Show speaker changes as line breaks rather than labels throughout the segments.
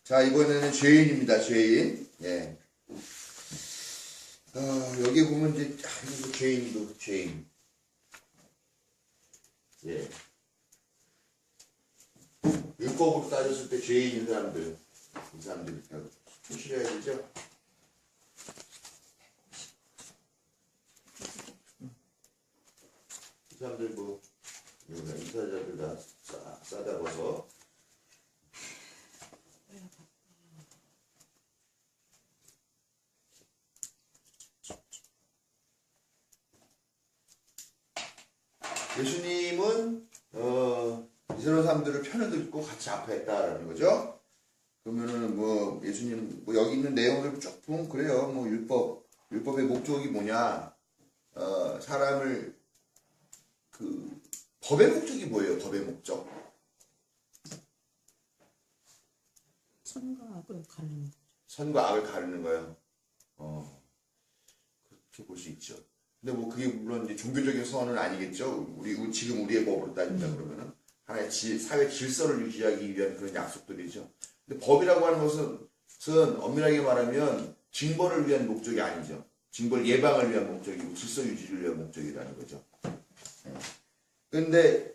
자, 이번에는 죄인입니다. 죄인. 예. 여기 보면 이제 이거 죄인도 죄인. 예. 율법으로 따졌을 때 죄인인 사람들, 이 사람들 표시해야 되죠. 이 사람들 뭐 이사자들 다 싸다봐서. 예수님은 이스라엘 사람들을 편을 들고 같이 아파했다라는 거죠. 그러면은 뭐 예수님 뭐 여기 있는 내용을 쭉 보면 그래요. 뭐 율법의 목적이 뭐냐? 사람을 그 법의 목적이 뭐예요? 법의 목적?
선과 악을 가르는 거죠.
선과 악을 가르는 거예요. 그렇게 볼 수 있죠. 근데 뭐 그게 물론 이제 종교적인 선은 아니겠죠. 지금 우리의 법으로 따진다 그러면은 하나의 사회 질서를 유지하기 위한 그런 약속들이죠. 근데 법이라고 하는 것은 엄밀하게 말하면 징벌을 위한 목적이 아니죠. 징벌 예방을 위한 목적이고 질서 유지를 위한 목적이라는 거죠. 그런데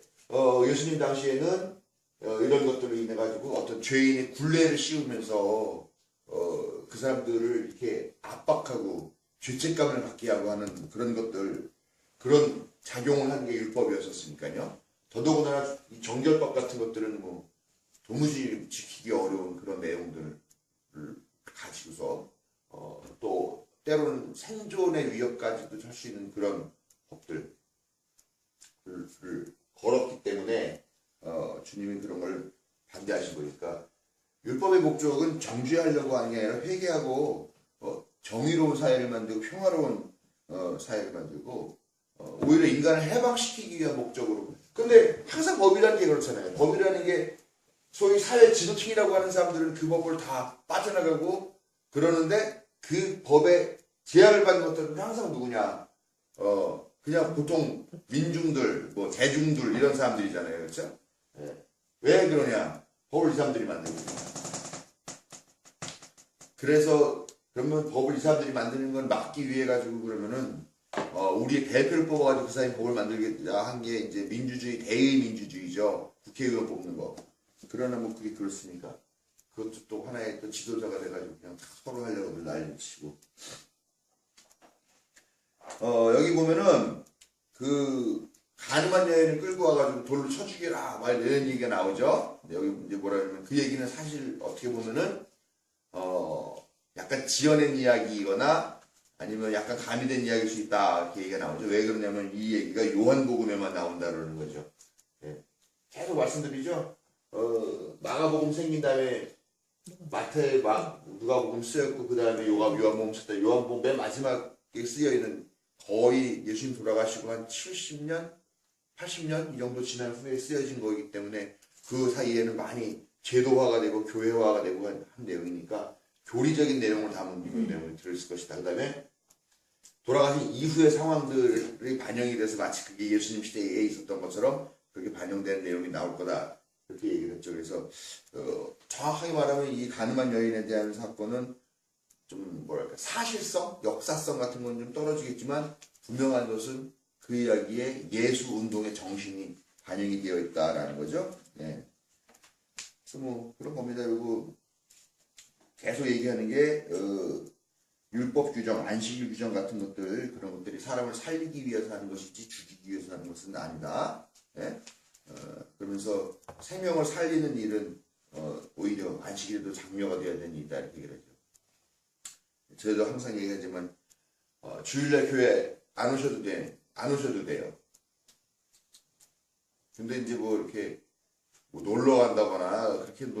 예수님 당시에는 이런 것들로 인해 가지고 어떤 죄인의 굴레를 씌우면서 그 사람들을 이렇게 압박하고 죄책감을 갖게 하고 하는 그런 것들, 그런 작용을 한 게 율법이었었으니까요. 더더군다나 이 정결법 같은 것들은 뭐 도무지 지키기 어려운 그런 내용들을 가지고서 또 때로는 생존의 위협까지도 할 수 있는 그런 법들을 걸었기 때문에 주님이 그런 걸 반대하신 거니까 율법의 목적은 정죄하려고 하는 게 아니라 회개하고 정의로운 사회를 만들고 평화로운 사회를 만들고 오히려 인간을 해방시키기 위한 목적으로. 근데 항상 법이라는 게 그렇잖아요. 법이라는 게 소위 사회 지도층이라고 하는 사람들은 그 법을 다 빠져나가고 그러는데 그 법에 제약을 받는 것들은 항상 누구냐? 그냥 보통 민중들, 뭐 대중들 이런 사람들이잖아요. 그렇죠? 네. 왜 그러냐? 법을 이 사람들이 만들고 있습니다. 그래서 그러면 법을 이 사람들이 만드는 건 막기 위해 가지고 그러면은 우리의 대표를 뽑아가지고 그 사람이 법을 만들겠다 한 게 이제 민주주의, 대의민주주의죠. 국회의원 뽑는 거. 그러나 뭐 그게 그렇습니까? 그것도 또 하나의 또 지도자가 돼가지고 그냥 서로 하려고 난리치고. 여기 보면은 그 가늠한 여인을 끌고 와가지고 돌로 쳐 죽여라 막 이런 얘기가 나오죠. 여기 이제 뭐라 그러면 그 얘기는 사실 어떻게 보면은 약간 지어낸 이야기이거나 아니면 약간 가미된 이야기일 수 있다 이렇게 얘기가 나오죠. 왜 그러냐면 이 얘기가 요한복음에만 나온다는 거죠. 예. 계속 말씀드리죠. 마가복음 생긴 다음에 누가복음 쓰였고 그 다음에 요한복음 썼다. 요한복음 맨 마지막에 쓰여 있는 거의 예수님 돌아가시고 한 70년, 80년 이 정도 지난 후에 쓰여진 거기 때문에 그 사이에는 많이 제도화가 되고 교회화가 되고 한 내용이니까 교리적인 내용을 담은 내용을 들었을 것이다. 그 다음에 돌아가신 이후의 상황들이 반영이 돼서 마치 그게 예수님 시대에 있었던 것처럼 그렇게 반영된 내용이 나올 거다. 그렇게 얘기를 했죠. 그래서 정확하게 말하면 이 가늠한 여인에 대한 사건은 좀 뭐랄까 사실성, 역사성 같은 건 좀 떨어지겠지만 분명한 것은 그 이야기에 예수 운동의 정신이 반영이 되어 있다라는 거죠. 네. 그래서 뭐 그런 겁니다. 그리고 계속 얘기하는 게 율법 규정, 안식일 규정 같은 것들 그런 것들이 사람을 살리기 위해서 하는 것이지 죽이기 위해서 하는 것은 아니다. 네? 그러면서 생명을 살리는 일은 오히려 안식일에도 장려가 되어야 되는 일이다 이렇게 얘기를 하죠. 저희도 항상 얘기하지만 주일날 교회 안 오셔도 돼요. 근데 이제 뭐 이렇게 뭐 놀러 간다거나 그렇게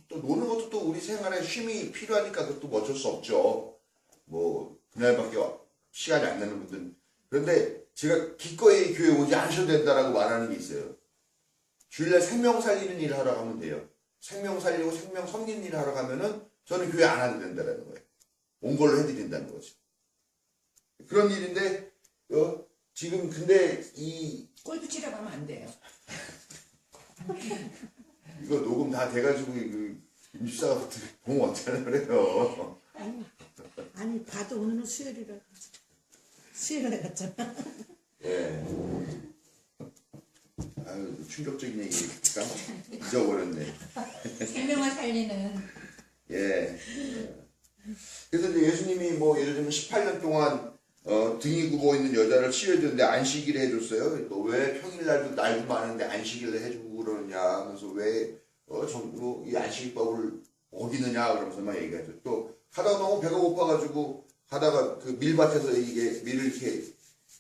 또 노는 것도 또 우리 생활에 쉼이 필요하니까 그것도 뭐 어쩔 수 없죠. 뭐 그날밖에 시간이 안 나는 분들. 그런데 제가 기꺼이 교회 오지 않으셔도 된다라고 말하는 게 있어요. 주일날 생명 살리는 일을 하러 가면 돼요. 생명 살리고 생명 섬기는 일을 하러 가면은 저는 교회 안 와도 된다는 거예요. 온 걸로 해드린다는 거죠. 그런 일인데 지금 근데 이
골프 치러 가면 안 돼요.
이거 녹음 다 돼가지고 입사가 보면 어쩌나 그래요.
아니 봐도 오늘은 수요일이라 수요일에 갔잖아.
예. 아유, 충격적인 얘기니까 잊어버렸네.
생명을 살리는
예. 그래서 이제 예수님이 뭐 예를 들면 18년 동안 등이 굽어 있는 여자를 치료해줬는데 안식일을 해줬어요. 또 왜 평일날도 날도 많은데 안식일을 해주고 그러느냐 하면서 왜 전부 이 안식일법을 어기느냐 그러면서 막 얘기하죠. 또 가다가 너무 배가 고파가지고 가다가 그 밀밭에서 이게 밀을 이렇게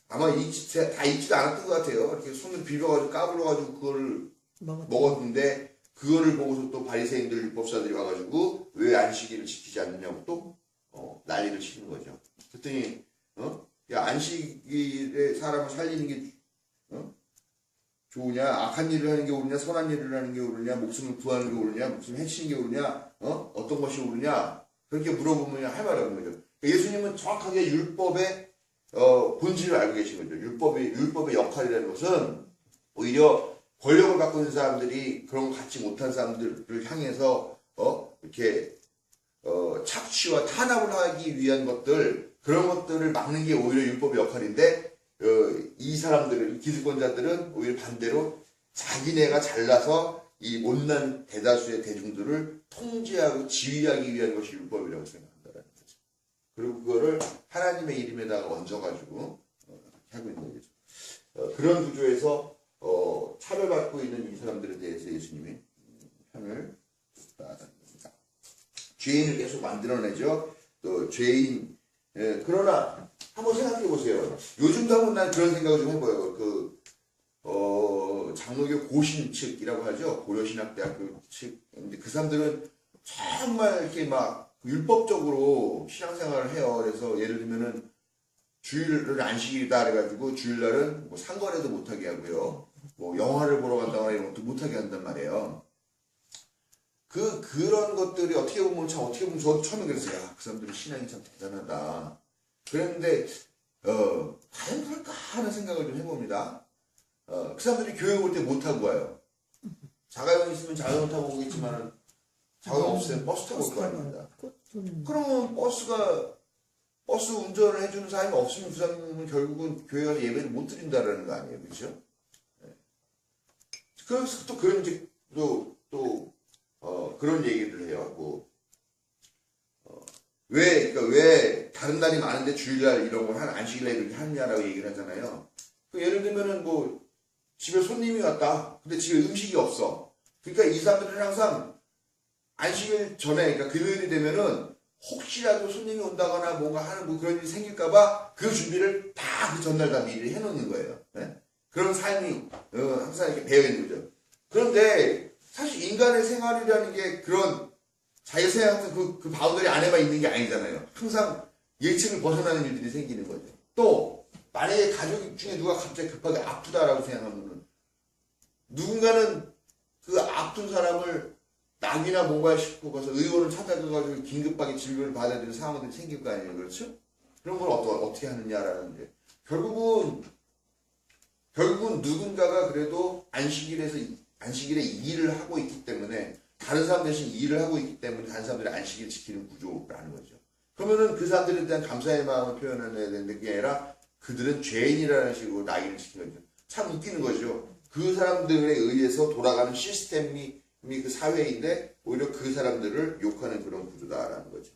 아마 다 익지도 않았던 것 같아요. 이렇게 손을 비벼가지고 까불어가지고 그거를 먹었는데 그거를 보고서 또 바리새인들 율법사들이 와가지고 왜 안식일을 지키지 않느냐고 또 난리를 치는 거죠. 그랬더니 야 안식일에 사람을 살리는 게 좋으냐, 악한 일을 하는 게 옳으냐, 선한 일을 하는 게 옳으냐, 목숨을 구하는 게 옳으냐, 목숨을 해치는 게 옳으냐, 어떤 것이 옳으냐 그렇게 물어보면 할 말이 없는 거죠. 예수님은 정확하게 율법의 본질을 알고 계신 거죠. 율법의 역할이라는 것은 오히려 권력을 갖고 있는 사람들이 그런 거 갖지 못한 사람들을 향해서 이렇게 착취와 탄압을 하기 위한 것들 그런 것들을 막는 게 오히려 율법의 역할인데 이 사람들은 기득권자들은 오히려 반대로 자기네가 잘나서 이 못난 대다수의 대중들을 통제하고 지휘하기 위한 것이 율법이라고 생각한다는 거죠. 그리고 그거를 하나님의 이름에다가 얹어가지고 하고 있는 거죠. 그런 구조에서 차별받고 있는 이 사람들에 대해서 예수님이 편을 줬다는 겁니다. 죄인을 계속 만들어내죠. 또 죄인 그러나 한번 생각해 보세요. 요즘도 한번 난 그런 생각을 좀 해봐요. 장로교 고신 측이라고 하죠. 고려신학대학교 측. 근데 그 사람들은 정말 이렇게 막 율법적으로 신앙생활을 해요. 그래서 예를 들면은 주일은 안식일이다 그래가지고 주일날은 뭐 상거래도 못하게 하고요. 뭐 영화를 보러 간다거나 이런 것도 못하게 한단 말이에요. 그런 것들이 어떻게 보면 저도 처음에 그랬어요. 야, 그 사람들은 신앙이 참 대단하다. 그랬는데, 과연 그럴까 하는 생각을 좀 해봅니다. 그 사람들이 교회 올 때 못하고 와요. 자가용 있으면 자가용 타고 오겠지만, 자가용 없으면 버스 타고 올 거 아닙니다. 그러면 버스 운전을 해주는 사람이 없으면 그 사람은 결국은 교회 가서 예배를 못 드린다라는 거 아니에요. 그렇죠? 그래서 또 그런 이제 그런 얘기를 해요. 왜 다른 날이 많은데 주일날 이런 걸 안식일날 이렇게 하느냐라고 얘기를 하잖아요. 예를 들면은 집에 손님이 왔다. 근데 집에 음식이 없어. 그러니까 이 사람들은 항상 안식일 전에, 그러니까 금요일이 되면은 혹시라도 손님이 온다거나 뭔가 하는 그런 일이 생길까봐 그 준비를 다 그 전날 다 미리 해놓는 거예요. 네? 그런 삶이 항상 이렇게 배어 있는 거죠. 그런데 사실 인간의 생활이라는 게 그런 자기 생각하는 그 바운더리 안에만 있는 게 아니잖아요. 항상 예측을 벗어나는 일들이 생기는 거죠. 또 만약에 가족 중에 누가 갑자기 급하게 아프다라고 생각하면 누군가는 그 아픈 사람을 낙이나 뭔가 싶고 가서 의원을 찾아가가지고 긴급하게 진료를 받아야 되는 상황들이 생길 거 아니에요. 그렇죠? 그런 걸 어떻게 하느냐라는 게 결국은 누군가가 그래도 안식일에 일을 하고 있기 때문에 다른 사람 대신 일을 하고 있기 때문에 다른 사람들이 안식일 지키는 구조라는 거죠. 그러면은 그 사람들에 대한 감사의 마음을 표현해야 되는데 그게 아니라 그들은 죄인이라는 식으로 낙인을 지키는 거죠. 참 웃기는 거죠. 그 사람들에 의해서 돌아가는 시스템이 그 사회인데 오히려 그 사람들을 욕하는 그런 구조다라는 거죠.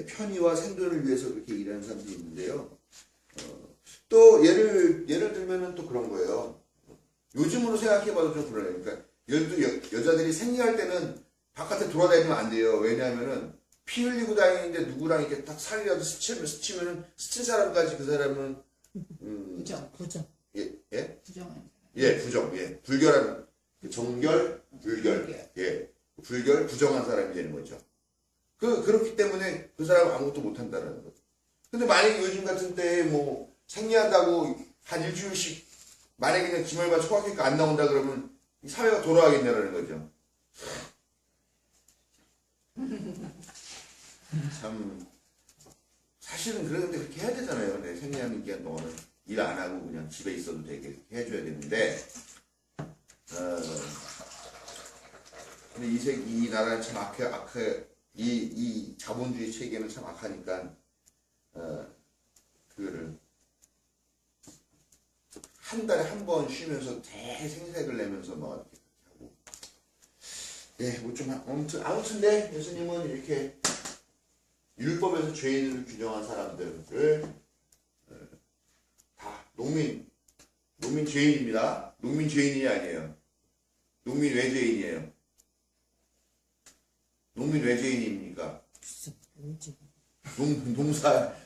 편의와 생존을 위해서 그렇게 일하는 사람들이 있는데요. 또 예를 들면은 또 그런 거예요. 요즘으로 생각해봐도 좀 그러네요. 그러니까 예를 들어 여자들이 생리할 때는 바깥에 돌아다니면 안 돼요. 왜냐하면은 피 흘리고 다니는데 누구랑 이렇게 딱 살이라도 스치면은 스친 사람까지 그 사람은
부정.
부정. 불결한 정결, 불결. 불결, 부정한 사람이 되는 거죠. 그렇기 때문에 그 사람은 아무것도 못한다는 거죠. 근데 만약에 요즘 같은 때에 생리한다고 한 일주일씩 만약에 그냥 기말만 초학기가 안 나온다 그러면 이 사회가 돌아가겠냐라는 거죠. 참 사실은 그런데 그렇게 해야 되잖아요. 생리하는 기간 동안은 일 안 하고 그냥 집에 있어도 되게 해줘야 되는데, 근데 이 나라는 참 이 자본주의 체계는 참 악하니까, 그거를, 한 달에 한 번 쉬면서 대생색을 내면서 뭐, 이렇게 하고. 예, 뭐 좀, 아무튼, 네, 예수님은 이렇게, 율법에서 죄인을 규정한 사람들을, 다, 농민 죄인입니다. 농민 죄인이 아니에요. 농민 왜 죄인이에요? 농민 왜 죄인입니까?
뭐지?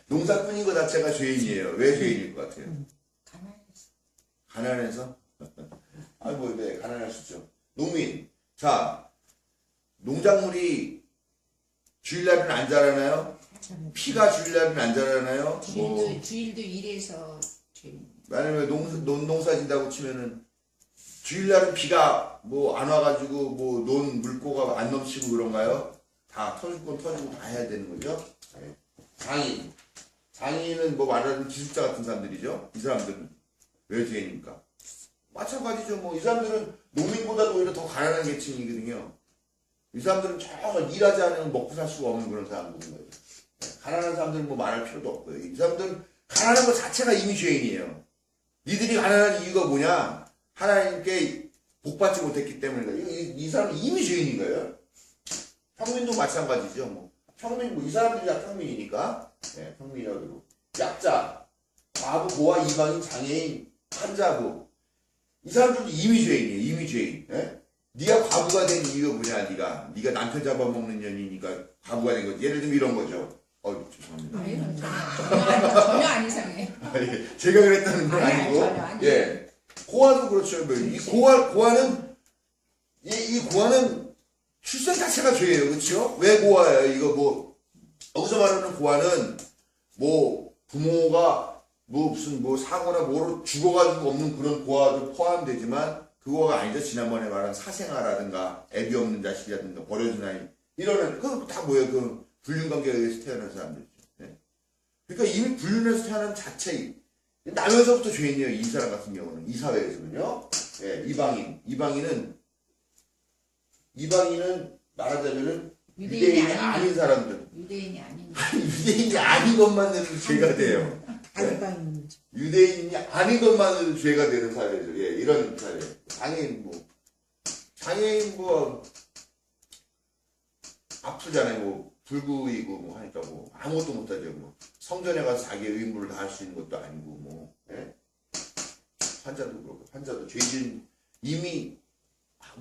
농사꾼인 것 자체가 죄인이에요. 왜 죄인일 것 같아요? 가난해서? 아이고, 네, 가난할 수 있죠. 농민. 자, 농작물이 주일날은 안 자라나요? 피가 주일날은 안 자라나요?
주일도 일해서 주일.
만약에 농사 진다고 치면은 주일날은 비가 뭐 안 와가지고 뭐 논 물고가 안 넘치고 그런가요? 다 터질 건 터지고 다 해야 되는 거죠. 네. 장인은 뭐 말하는 기술자 같은 사람들이죠. 이 사람들은 왜 죄인입니까? 마찬가지죠. 뭐 이 사람들은 농민보다도 오히려 더 가난한 계층이거든요. 이 사람들은 정말 일하지 않으면 먹고 살 수가 없는 그런 사람들인 거예요. 네. 가난한 사람들은 뭐 말할 필요도 없고요. 이 사람들은 가난한 것 자체가 이미 죄인이에요. 니들이 가난한 이유가 뭐냐? 하나님께 복받지 못했기 때문이다. 이 사람은 이미 죄인인 거예요. 평민도 마찬가지죠. 뭐 평민 뭐 이 사람들이 다 평민이니까, 네, 평민이라고 그러고 약자, 과부, 고아, 이방인, 장애인, 환자부 이 사람들도 이미 죄인이에요. 이미 죄인. 네? 네가 과부가 된 이유가 뭐냐? 네가 남편 잡아먹는 년이니까 과부가 된 거지. 예를 들면 이런 거죠. 죄송합니다.
아니요, 전혀 안 이상해.
아니, 제가 그랬다는 건
아니,
아니고,
전혀 아니에요.
예, 고아도 그렇죠. 이 고아는 이 고아는 출생 자체가 죄예요, 그렇죠? 왜 고아예요? 이거 뭐 여기서 말하는 고아는 뭐 부모가 뭐 무슨 뭐 사고나 뭐로 죽어가지고 없는 그런 고아도 포함되지만 그 고아가 아니죠. 지난번에 말한 사생아라든가 애비 없는 자식이라든가 버려진 아이 이런 그 다 뭐예요? 그 불륜관계에 의해서 태어난 사람들이죠. 네? 그러니까 이미 불륜에서 태어난 자체 나면서부터 죄인이에요. 이 사람 같은 경우는 이 사회에서는요. 예, 이방인은 말하자면은 유대인이 아닌 사람들.
유대인이 아닌.
유대인이 아닌 것만으로도 죄가 돼요.
아이방인
유대인이 아닌 것만으로도 죄가 되는 사회죠. 예, 이런 사회. 장애인 뭐 아프잖아요. 뭐 불구이고 뭐 하니까 뭐 아무것도 못하죠. 뭐 성전에 가서 자기의 의무를 다 할 수 있는 것도 아니고 뭐. 예? 환자도 그렇고 환자도 죄인 이미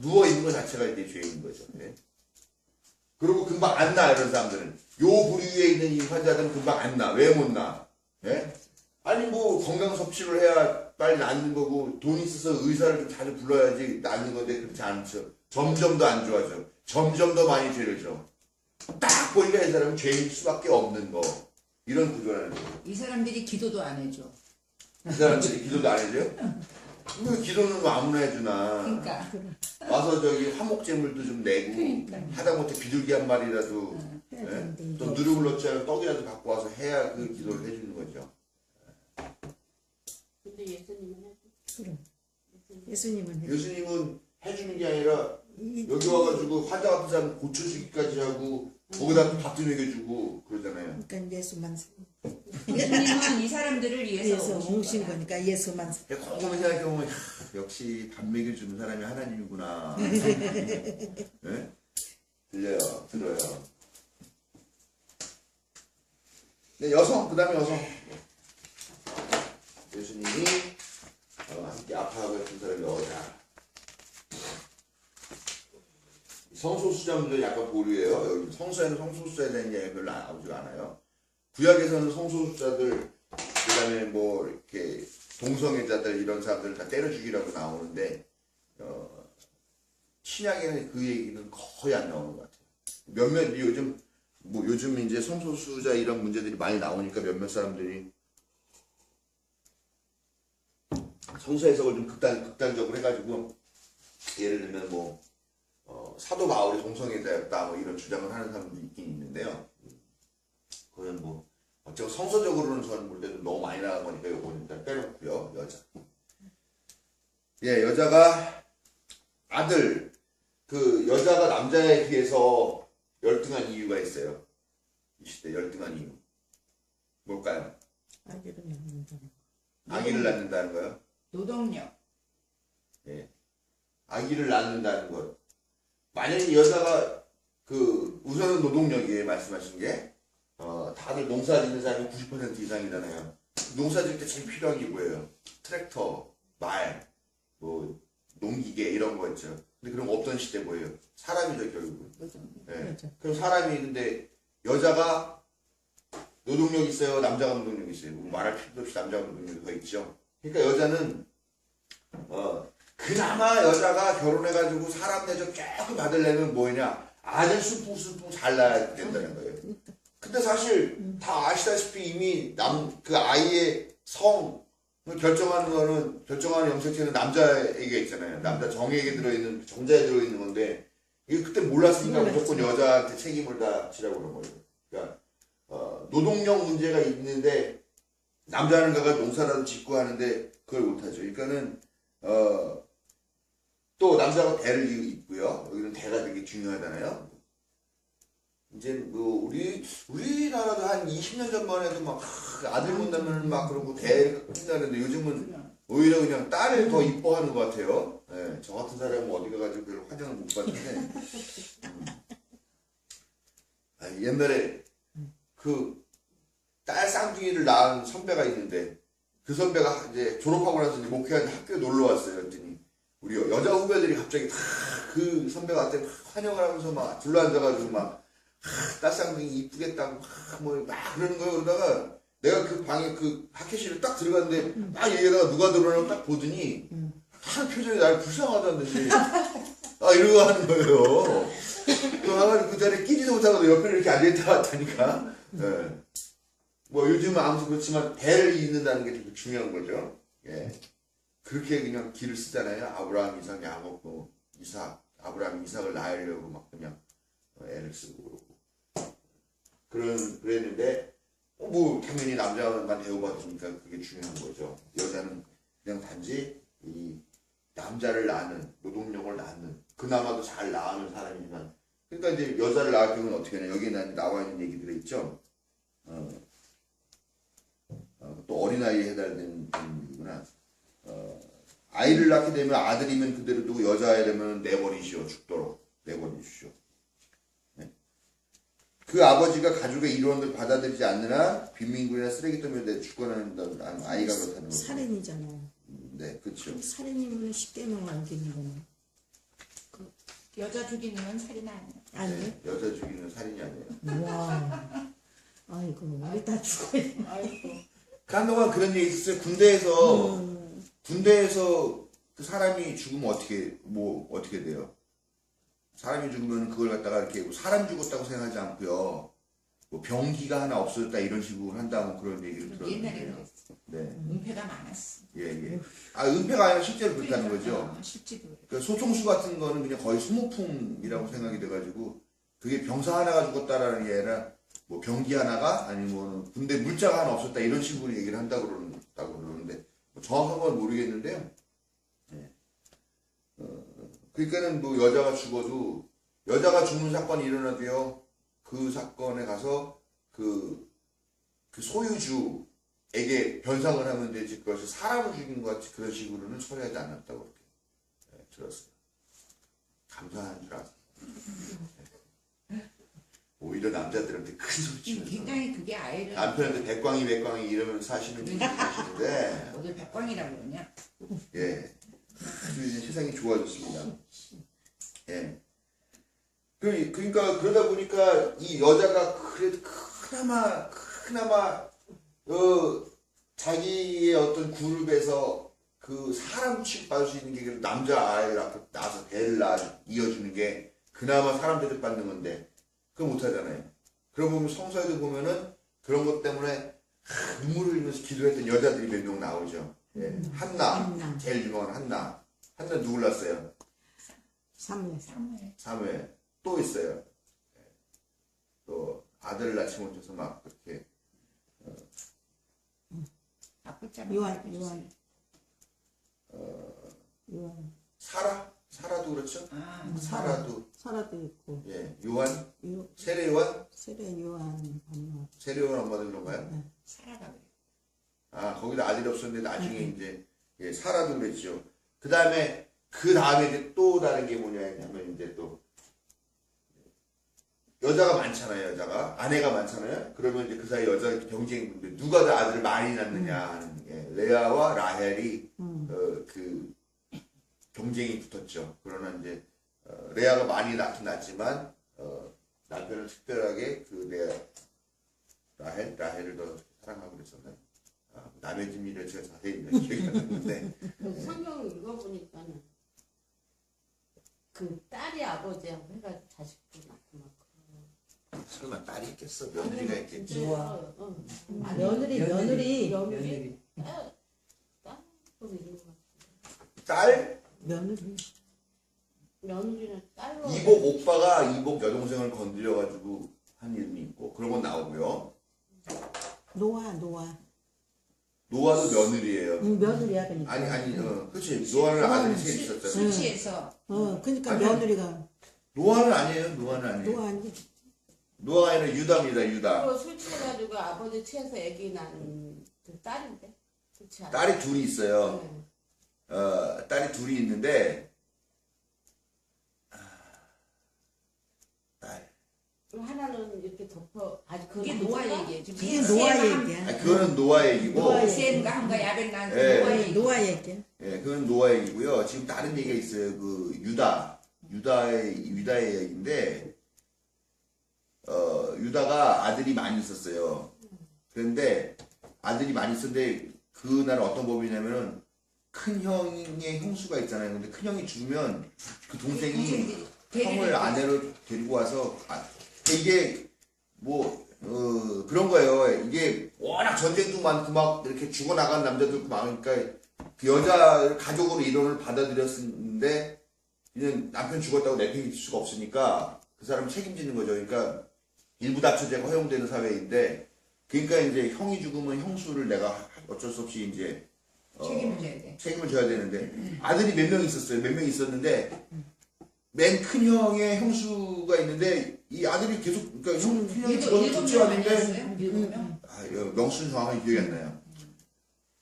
누워 있는 것 자체가 이제 죄인 거죠. 예? 그리고 금방 안 나. 이런 사람들은 요 부류에 있는 이 환자들은 금방 안 나. 왜 못 나? 예? 아니 뭐 건강 섭취를 해야 빨리 낫는 거고 돈 있어서 의사를 좀 자주 불러야지 낫는 건데 그렇지 않죠. 점점 더 안 좋아져. 점점 더 많이 죄를 져. 딱 보니까 이 사람은 죄일 수밖에 없는 거. 이런 구조라는 거예요.
이 사람들이 기도도 안 해줘.
이 사람들이 기도도 안 해줘요? 왜 기도는 뭐 아무나 해주나.
그러니까.
와서 저기 화목제물도 좀 내고
그러니까.
하다못해 비둘기 한 마리라도
해야
예?
되는데
또 누르글렀지 않은 떡이라도 갖고 와서 해야 그 기도를 해주는 거죠.
근데 예수님은 해줘.
그럼 예수님은 해.
예수님은 해주는 게 아니라
이-
여기 와가지고 환자 같은 사람 고쳐주기까지 하고 거기다 또 밥도 먹여주고 그러잖아요.
그러니까 예수만
예수님은 이 사람들을 위해서
위해서
오신
오신
거야.
거니까 예수만
곰곰이 생각해보면 역시 밥 먹여주는 사람이 하나님이구나. 네? 들어요. 네, 여성, 그 다음에 여성. 예수님이 함께 아파하고 있던 사람이 여자. 성소수자 문제 약간 보류해요. 여기 성서에는 성소수자에 대한 이야기가 별로 나오지가 않아요. 구약에서는 성소수자들, 그 다음에 뭐 이렇게 동성애자들 이런 사람들을 다 때려 죽이라고 나오는데 신약에는 그 얘기는 거의 안 나오는 것 같아요. 몇몇 요즘 이제 성소수자 이런 문제들이 많이 나오니까 몇몇 사람들이 성서 해석을 좀 극단적으로 해가지고 예를 들면 뭐 사도 바울이 동성애자였다 뭐 이런 주장을 하는 사람도 있긴 있는데요. 그건 뭐 어쩌고 성서적으로는 저는 볼 때도 너무 많이 나간 거니까 요거는 일단 빼놓고요. 여자. 예, 여자가 아들, 그 여자가 남자에 비해서 열등한 이유가 있어요. 이 시대 열등한 이유. 뭘까요?
아기를 낳는다.
아기를 낳는다는 거요.
노동력.
예. 아기를 낳는다는 것. 만약에 여자가 그 우선은 노동력이에요. 말씀하신 게. 다들 농사 짓는 사람이 90% 이상이잖아요. 농사 짓을 때 제일 필요한 게 뭐예요? 트랙터, 말, 뭐 농기계 이런 거 있죠. 근데 그런 거 없던 시대 뭐예요? 사람이죠 결국은.
노동력.
예.
그렇죠.
그럼 사람이 근데 여자가 노동력 있어요? 남자가 노동력 있어요? 뭐 말할 필요도 없이 남자가 노동력이 더 있죠. 그러니까 여자는 그나마 여자가 결혼해가지고 사람 대접 조금 받으려면 뭐냐 아들 순풍순풍 잘 낳아야 된다는 거예요. 근데 사실 다 아시다시피 이미 그 아이의 성을 결정하는 염색체는 남자에게 있잖아요. 남자 정에게 들어있는 정자에 들어있는 건데 이게 그때 몰랐으니까 무조건 여자한테 책임을 다 지라고 그런 거예요. 그러니까 노동력 문제가 있는데 남자는 가가 농사라도 짓고 하는데 그걸 못하죠. 그러니까는 또 남자가 대를 잇고요. 여기는 대가 되게 중요하잖아요. 이제 뭐 우리나라도 한 20년 전만 해도 막 아들 못 낳으면 막 그러고 대를 끝나는데 요즘은 오히려 그냥 딸을 더 이뻐하는 것 같아요. 네, 저 같은 사람은 어디 가가지고 별로 화장을 못 받는데 옛날에 그 딸 쌍둥이를 낳은 선배가 있는데 그 선배가 이제 졸업하고 나서 이제 목회하는 학교에 놀러 왔어요. 그랬더니 우리 여자 후배들이 갑자기 다 그 선배가 한테 환영을 하면서 막 둘러앉아가지고 막 딸 쌍둥이 이쁘겠다고 막 그러는 거예요. 그러다가 내가 그 방에 그 학회실에 딱 들어갔는데 막 얘기하다가 누가 들어오냐고 딱 보더니 하는 표정이 날 불쌍하다는 듯이 이러고 하는 거예요. 그 자리에 끼지도 못하고 옆에 이렇게 앉아있다 왔다니까. 네. 뭐 요즘은 아무튼 그렇지만 대를 잇는다는 게 되게 중요한 거죠. 예. 그렇게 그냥 길을 쓰잖아요. 아브라함, 이삭, 야곱, 뭐 이삭, 아브라함, 이삭을 낳으려고 막 그냥 애를 쓰고 그러고. 그랬는데 뭐 당연히 남자만 대우받으니까 그게 중요한 거죠. 여자는 그냥 단지 이 남자를 낳는 노동력을 낳는 그나마도 잘 낳는 사람이지만 그러니까 이제 여자를 낳을 경우는 어떻게 하냐 여기에 나와 있는 얘기들이 있죠. 또 어린아이에 해당되는 얘기구나. 아이를 낳게 되면 아들이면 그대로 두고 여자아이 되면 내버리시오 죽도록 내버리시오. 네. 그 아버지가 가족의 일원을 받아들이지 않느나 빈민군이나 쓰레기통에 죽거나 아이가 그렇다는 거죠.
살인이잖아요.
네, 그렇죠.
살인이면 쉽게 넘어가기는 거는
여자 죽이는 건 살인 아니에요.
아니에요?
여자 죽이는 살인이 아니에요.
와, 아이고 우리 다 죽어야 돼.
아이고.
한동안 그런 얘기 있었어요. 군대에서 그 사람이 죽으면 어떻게 돼요? 사람이 죽으면 그걸 갖다가 이렇게 뭐 사람 죽었다고 생각하지 않고요. 뭐 병기가 하나 없어졌다 이런 식으로 한다고 그런 얘기를
옛날에
들었는데요.
그랬어.
네,
은폐가 많았어.
예. 은폐가 아니라 실제로 그렇다는 거죠.
실제도 그래.
그 소총수 같은 거는 그냥 거의 소모품이라고 생각이 돼가지고 그게 병사 하나가 죽었다라는 게 아니라 뭐 병기 하나가 아니면 군대 물자가 하나 없었다 이런 식으로 얘기를 한다고 그러는데 뭐 정확한 건 모르겠는데요. 네. 그러니까는 뭐 여자가 죽는 사건이 일어나도요 그 사건에 가서 그 소유주에게 변상을 하면 되지 그것이 사람을 죽인 것 같이 그런 식으로는 처리하지 않았다고 그렇게 들었어요. 감사한 줄 알았어요. 오히려 남자들한테 큰 소리 치면서
굉장히 그게 아이를
남편한테 백광이 이러면 사시는 분이 계시는데
어딜 백광이라고 그러냐?
예 아주 이제 세상이 좋아졌습니다. 예 그러니까 그러다 보니까 이 여자가 그래도 그나마 자기의 어떤 그룹에서 그 사람 취급받을 수 있는 게 남자 아이를 낳아서 대를 이어주는 게 그나마 사람 대접받는 건데 그거 못하잖아요. 그러고 보면 성서에도 보면은 그런 것 때문에 눈물을 흘리면서 기도했던 여자들이 몇 명 나오죠. 예. 한나, 제일 유명한 한나 누굴 낳았어요?
사무엘.
바쁘잖아.
요한.
사라도 그렇죠.
아,
사라도
있고
예 요한
요
세례 요한
세례 요한 엄마.
세례 요한 엄마는 그런가요?
사라가 그래.
아 거기다 아들이 없었는데 나중에 이제 예 사라도 그랬죠. 그 다음에 이제 또 다른 게 뭐냐 하면 이제 또 여자가 많잖아요. 여자가 아내가 많잖아요. 그러면 이제 그 사이 여자 경쟁인데 누가 더 아들을 많이 낳느냐 하는 게 레아와 라헬이 그 경쟁이 붙었죠. 그러나 이제 레아가 많이 낳긴 낳지만 남편을 특별하게 그 라헬을 더 사랑하고 그랬었나요? 남의 집 일을 제가 자세히 기억이 안 나는데
그 성경 읽어보니까는 그 딸이 아버지하고 해가지고 자식도 낳고 막
설마 딸이 있겠어? 며느리가 있겠지.
며느리
며느리 딸 이런 거
딸
며느리는 딸로
이복 오빠가 이복 여동생을 건드려가지고 한 이름이 있고 그런 건 나오고요. 노아도 며느리예요.
며느리야 그러니까.
아니 그렇지. 노아는 아들이 셋 있었잖아요.
술 취해서
그러니까
아니,
며느리가
노아는 아니에요. 노아는 아니에요.
노아 아니지.
노아가 아니라 유다입니다. 유다.
그리고 술 취해가지고 아버지 취해서 애기 낳은 그 딸인데 그렇지 않아?
딸이 둘이 있어요.
네.
딸이 둘이 있는데 딸.
그럼 하나는 이렇게 덮어 아직
그게 노아 얘기예요.
그게 노아 얘기야.
아니, 그거는 노아 얘기고.
노아
셈과 한가 야벳 낳은 그
예.
노아 얘기.
노아 얘기야.
예, 그건 노아 얘기고요. 지금 다른 얘기가 있어요. 그 유다의 얘기인데, 유다가 아들이 많이 있었어요. 그런데 아들이 많이 있었는데 그날은 어떤 법이냐면은 큰 형의 형수가 있잖아요. 근데 큰 형이 죽으면 그 동생이 형을 아내로 데리고 와서 이게 뭐 그런 거예요. 이게 워낙 전쟁도 많고 막 이렇게 죽어나간 남자들도 많으니까 그 여자 가족으로 이론을 받아들였는데 이제 남편 죽었다고 내팽개칠 수가 없으니까 그 사람 책임지는 거죠. 그러니까 일부 다처제가 허용되는 사회인데 그러니까 이제 형이 죽으면 형수를 내가 어쩔 수 없이 이제
책임을 져야 돼.
책임을 져야 되는데 아들이 몇 명 있었어요. 몇 명 있었는데 맨 큰 형의 형수가 있는데 이 아들이 계속 그러니까 큰 형이 죽어서 둘째 왔는데
일곱 명?
명수는 정확하게 기억이 안 나요.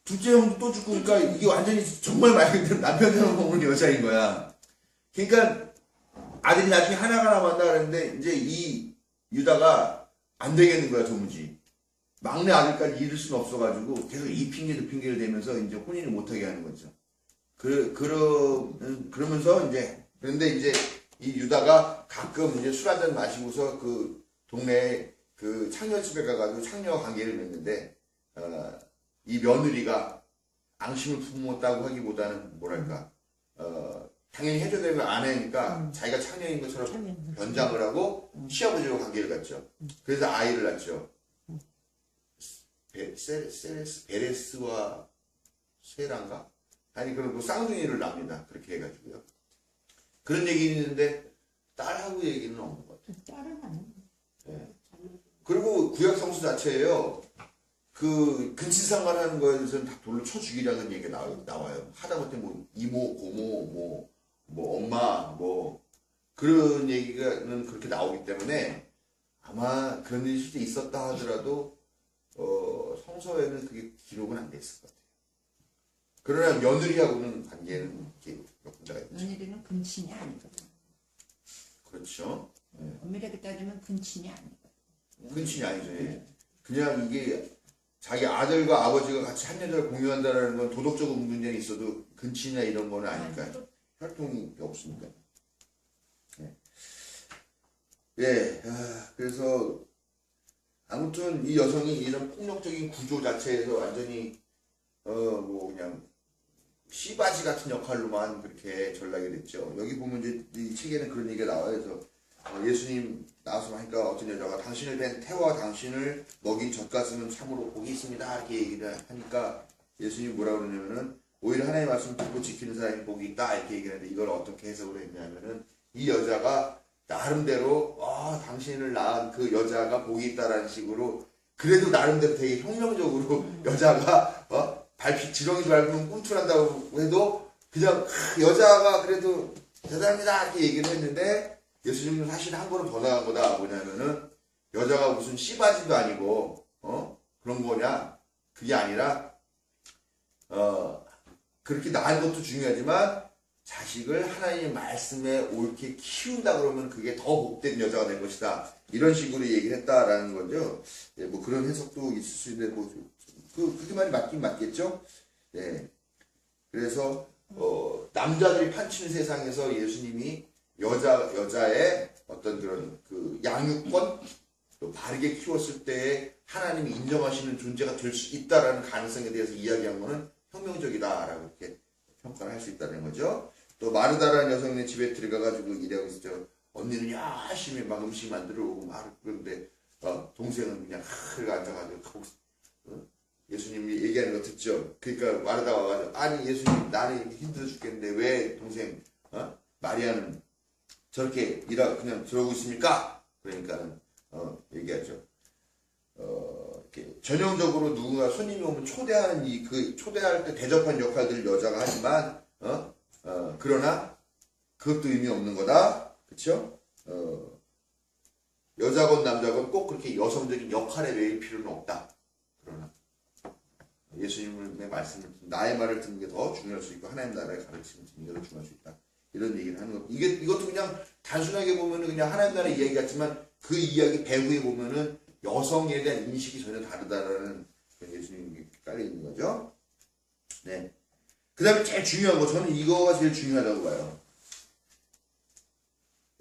둘째 형도 또 죽고 그러니까 이게 완전히 정말 말 그대로 남편처럼 보는 여자인 거야. 그러니까 아들이 나중에 하나가 남았다 그랬는데 이제 이 유다가 안 되겠는 거야 도무지. 막내 아들까지 잃을 수는 없어가지고 계속 이 핑계도 핑계를 대면서 이제 혼인을 못하게 하는 거죠. 그러면서 이제 그런데 이제 이 유다가 가끔 이제 술 한잔 마시고서 그 동네에 그 창녀집에 가가지고 창녀 관계를 맺는데 이 며느리가 앙심을 품었다고 하기보다는 뭐랄까 당연히 해줘야 되는 걸 안 하니까 자기가 창녀인 것처럼 변장을 하고 시아버지와 관계를 갖죠. 그래서 아이를 낳죠. 베레스와 세란가? 아니 그런 그 쌍둥이를 낳습니다. 그렇게 해가지고요. 그런 얘기는 있는데 딸하고 얘기는 없는 것 같아요.
딸은 아니야.
네. 그리고 구약 성수 자체에요. 그 근친상간하는 거에 대해서는 다 돌로 쳐 죽이라는 얘기가 나와요. 하다못해 뭐 이모, 고모, 뭐 엄마, 뭐 그런 얘기가는 그렇게 나오기 때문에 아마 그런 일이 실제 있었다 하더라도 성서에는 그게 기록은 안 돼 있을 것 같아요. 그러나 며느리하고는 관계는 이렇게 몇 군데가 있죠.
며느리는 근친이 아니거든.
그렇죠. 네.
엄밀하게 따지면 근친이 아니거든.
근친이 아니죠. 예. 그냥 이게 자기 아들과 아버지가 같이 한 여자를 공유한다는 건 도덕적 문제는 있어도 근친이나 이런 거는 아니니까 혈통이 없으니까. 예. 예. 그래서 아무튼 이 여성이 이런 폭력적인 구조 자체에서 완전히 뭐 그냥 씨바지 같은 역할로만 그렇게 전락이 됐죠. 여기 보면 이제 이 책에는 그런 얘기가 나와요. 그래서 예수님 나와서 하니까 어떤 여자가 당신을 뵌 태와 당신을 먹인 젖가슴은 참으로 복이 있습니다. 이렇게 얘기를 하니까 예수님이 뭐라고 그러냐면은 오히려 하나님의 말씀을 듣고 지키는 사람이 복이 있다. 이렇게 얘기를 하는데 이걸 어떻게 해석을 했냐면은 이 여자가 나름대로 당신을 낳은 그 여자가 복이 있다라는 식으로 그래도 나름대로 되게 혁명적으로 여자가 발피 지렁이 밟으면 꿈틀한다고 해도 그냥 여자가 그래도 대단합니다 이렇게 얘기를 했는데 예수님은 사실 한 걸음 더 나간 거다. 뭐냐면은 여자가 무슨 씨바지도 아니고 그런 거냐 그게 아니라 그렇게 낳은 것도 중요하지만 자식을 하나님의 말씀에 옳게 키운다 그러면 그게 더 복된 여자가 될 것이다. 이런 식으로 얘기를 했다라는 거죠. 예, 뭐 그런 해석도 있을 수 있는데 그게 말이 맞긴 맞겠죠. 예. 그래서 남자들이 판치는 세상에서 예수님이 여자의 어떤 그런 그 양육권 또 바르게 키웠을 때 하나님이 인정하시는 존재가 될 수 있다라는 가능성에 대해서 이야기한 거는 혁명적이다라고 이렇게 평가를 할 수 있다는 거죠. 또 마르다라는 여성네 집에 들어가가지고 일하고 있었죠. 언니는 열심히 막 음식 만들어 오고 막 그런데 동생은 그냥 하르 앉아가지고 예수님이 얘기하는 거 듣죠. 그러니까 마르다 와가지고 아니 예수님 나는 이렇게 힘들어 죽겠는데 왜 동생 마리아는 저렇게 그냥 들어오고 있습니까? 그러니까는 얘기하죠. 이렇게 전형적으로 누군가 손님이 오면 초대하는 그 초대할 때 대접한 역할들을 여자가 하지만 그러나 그것도 의미 없는 거다. 그쵸? 여자건 남자건 꼭 그렇게 여성적인 역할에 매일 필요는 없다. 그러나 예수님의 말씀을 나의 말을 듣는 게 더 중요할 수 있고 하나님 나라의 가르침을 듣는 게 더 중요할 수 있다. 이런 얘기를 하는 거. 이것도 그냥 단순하게 보면은 그냥 하나님 나라의 이야기 같지만 그 이야기 배후에 보면은 여성에 대한 인식이 전혀 다르다라는 예수님이 깔려 있는 거죠. 네. 그 다음에 제일 중요한 거, 저는 이거가 제일 중요하다고 봐요.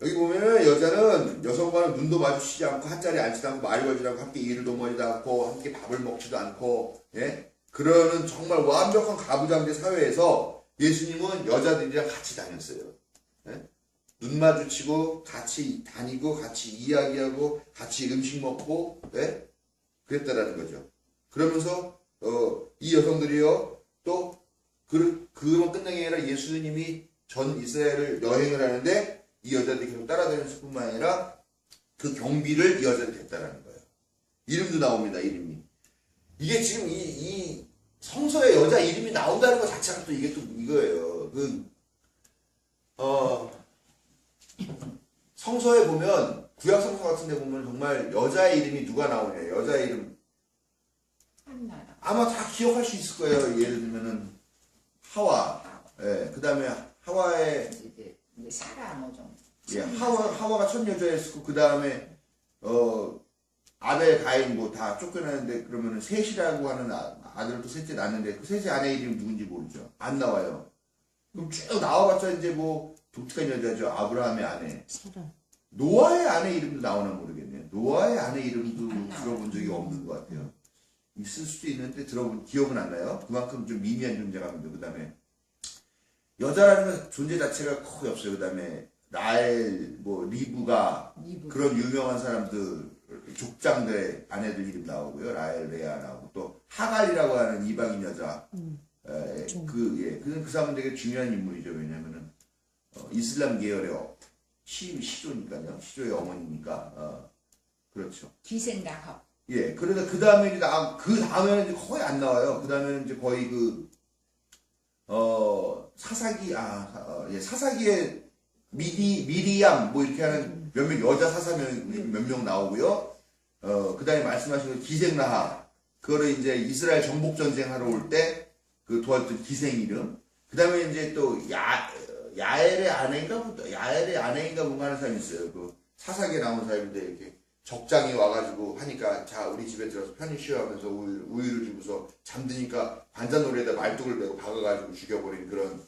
여기 보면은 여자는 여성과는 눈도 마주치지 않고 한자리에 앉지도 않고 말이 걸지도 않고 함께 일을 도모하지도 않고 함께 밥을 먹지도 않고 예? 그러는 정말 완벽한 가부장제 사회에서 예수님은 여자들이랑 같이 다녔어요. 예? 눈 마주치고 같이 다니고 같이 이야기하고 같이 음식 먹고 예? 그랬다라는 거죠. 그러면서 이 여성들이요 또 그만 끝난 게 아니라 예수님이 전 이스라엘을 여행을 하는데 이 여자들이 계속 따라다녔을 뿐만 아니라 그 경비를 이 여자들이 했다라는 거예요. 이름도 나옵니다. 이름이. 이게 지금 이 성서에 여자 이름이 나온다는 것 자체가 또 이게 또 이거예요. 성서에 보면 구약 성서 같은 데 보면 정말 여자의 이름이 누가 나오냐. 여자의 이름
한나라.
아마 다 기억할 수 있을 거예요. 예를 들면은 하와. 예. 그다음에 하와의
이제 사라 뭐 좀.
예, 하와가 첫 여자였고 그다음에 아벨 가인 뭐 다 쫓겨나는데 그러면은 셋이라고 하는 아들도 셋째 낳는데 그 셋의 아내 이름이 누군지 모르죠. 안 나와요. 그럼 쭉 나와봤자 이제 뭐 독특한 여자죠. 아브라함의 아내.
사람.
노아의 아내 이름도 나오나 모르겠네요. 노아의 아내 이름도 들어본 적이 없는 것 같아요. 있을 수도 있는데 들어본 기억은 안 나요. 그만큼 좀 미미한 존재감인데 그다음에 여자라는 존재 자체가 거의 없어요. 그다음에 라엘, 뭐 리브가 그런 유명한 사람들 족장들의 아내들 이름 나오고요. 라엘, 레아 나오고 또 하갈이라고 하는 이방인 여자. 그 사람은 되게 중요한 인물이죠. 왜냐면은 이슬람 계열의 시조니까요. 시조의 어머니니까. 그렇죠.
기생가합.
예. 그러다 그 다음에 그 다음에는 이제 거의 안 나와요. 그 다음에는 이제 거의 사사기의 미리암 뭐 이렇게 하는 몇몇 여자 사사 몇 명 나오고요. 그 다음에 말씀하신 기생라합 그거를 이제 이스라엘 정복 전쟁하러 올 때 그 도왔던 기생 이름. 그 다음에 이제 또 야엘의 아내인가 뭔가 하는 사람이 있어요. 그 사사기에 나온 사람인데 이렇게 적장이 와가지고 하니까 자 우리 집에 들어서 편히 쉬어하면서 우유를 주고서 잠드니까 반잔노리에다 말뚝을 메고 박아가지고 죽여버린 그런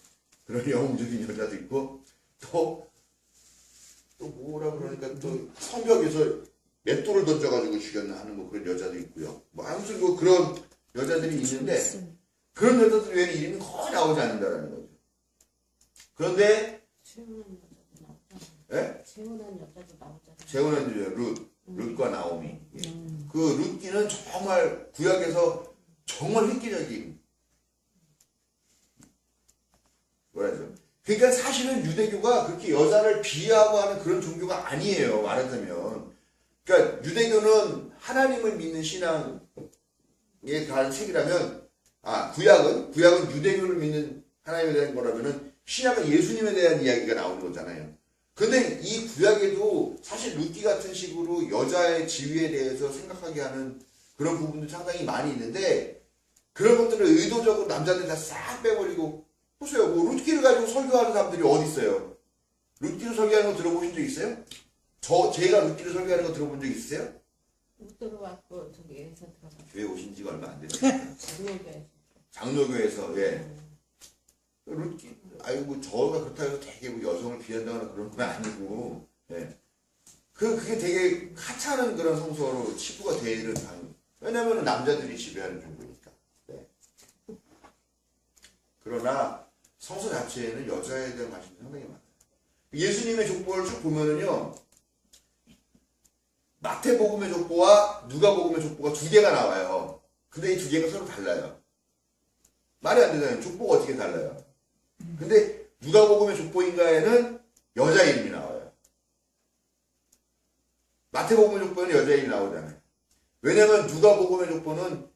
영웅적인 여자도 있고 또 뭐라 그러니까 또 성벽에서 맷돌을 던져가지고 죽였나 하는 뭐 그런 여자도 있고요. 뭐 아무튼 뭐 그런 여자들이 있는데 그런 여자들 외에는 이름이 거의 나오지 않는다라는 거죠. 그런데
재혼한 여자도 나오잖아.
예?
재혼한 여자도 나오잖아.
재혼한 룻과 나오미. 예. 그 룻기는 정말 구약에서 정말 획기적인 뭐라죠? 그러니까 사실은 유대교가 그렇게 여자를 비하하고 하는 그런 종교가 아니에요. 말하자면 그러니까 유대교는 하나님을 믿는 신앙에 대한 책이라면, 구약은 유대교를 믿는 하나님에 대한 거라면은 신약은 예수님에 대한 이야기가 나오는 거잖아요. 근데 이 구약에도 사실 룻기 같은 식으로 여자의 지위에 대해서 생각하게 하는 그런 부분도 상당히 많이 있는데, 그런 것들을 의도적으로 남자들이 다 싹 빼버리고, 보세요. 뭐 룻기를 가지고 설교하는 사람들이 어디 있어요? 룻기를 설교하는 거 들어보신 적 있어요? 제가 룻기를 설교하는 거 들어본 적 있으세요?
못 들어봤고 저기 에서 들어봤어.
교회 오신 지가 얼마 안 됐어요.
장로교에서.
장로교에서, 예. 룻기, 뭐 저가 그렇다고 해서 되게 뭐 여성을 비한다거나 그런 건 아니고, 예. 그게 되게 하찮은 그런 성서로 치부가 되는 왜냐면 남자들이 지배하는 종교니까. 네. 그러나 성서 자체에는 여자에 대한 관심이 상당히 많아요. 예수님의 족보를 쭉 보면은요, 마태복음의 족보와 누가복음의 족보가 두 개가 나와요. 근데 이 두 개가 서로 달라요. 말이 안 되잖아요. 족보가 어떻게 달라요? 근데 누가복음의 족보인가에는 여자 이름이 나와요. 마태복음의 족보에는 여자 이름이 나오잖아요. 왜냐면 누가복음의 족보는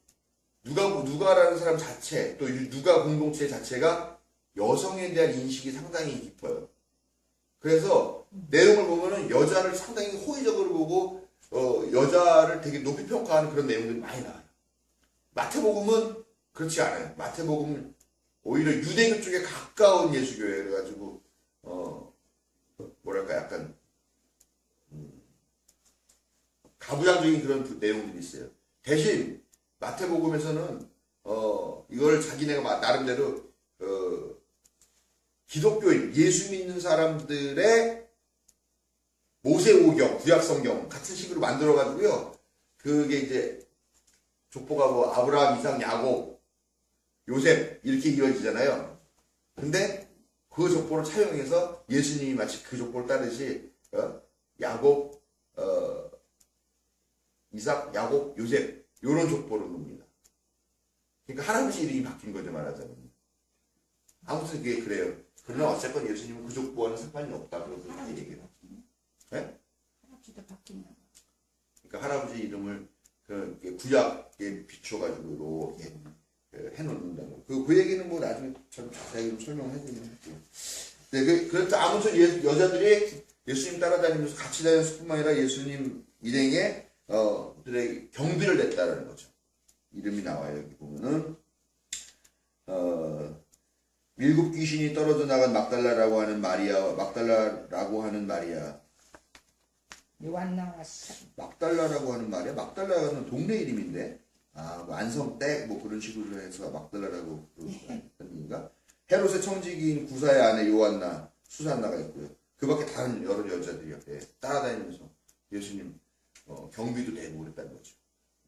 누가라는 사람 자체, 또 누가 공동체 자체가 여성에 대한 인식이 상당히 깊어요. 그래서 내용을 보면은 여자를 상당히 호의적으로 보고 여자를 되게 높이 평가하는 그런 내용들이 많이 나와요. 마태복음은 그렇지 않아요. 마태복음은 오히려 유대교 쪽에 가까운 예수교회에 그래가지고 뭐랄까 약간 가부장적인 그런 내용들이 있어요. 대신 마태복음에서는 이걸 자기네가 나름대로 기독교인, 예수 믿는 사람들의 모세오경, 구약성경 같은 식으로 만들어가지고요. 그게 이제 족보가 뭐 아브라함, 이삭, 야곱, 요셉 이렇게 이어지잖아요. 근데 그 족보를 차용해서 예수님이 마치 그 족보를 따르시 야곱, 이삭, 야곱, 요셉 이런 족보를 놉니다. 그러니까 할아버지 이름이 바뀐 거죠, 말하자면. 아무튼 그게 그래요. 그러나 어쨌건 예수님은 그 족보와는 상관이 없다. 그렇게 얘기해요. 네?
할아버지도 바뀌나 봐.
그러니까 할아버지 이름을 구약에 비춰가지고 이렇게 해놓는다고. 그 얘기는 뭐 나중에 좀 자세하게 좀 설명해드리면 할게요. 네, 그래서 아무튼 여자들이 예수님 따라다니면서 같이 다녔을 뿐만 아니라 예수님 일행에 들의 경비를 냈다라는 거죠. 이름이 나와요. 여기 보면은 일곱 귀신이 떨어져 나간 막달라라고 하는 마리아.
요한나와
막달라라고 하는 마리아. 막달라는 동네 이름인데, 뭐 안성댁 뭐 그런 식으로 해서 막달라라고 그러는 건가? 헤롯의 청지기인 구사의 아내 요한나, 수산나가 있고요. 그 밖에 다른 여러 여자들이 옆에 따라다니면서 예수님 경비도 내고 그랬다는 거죠.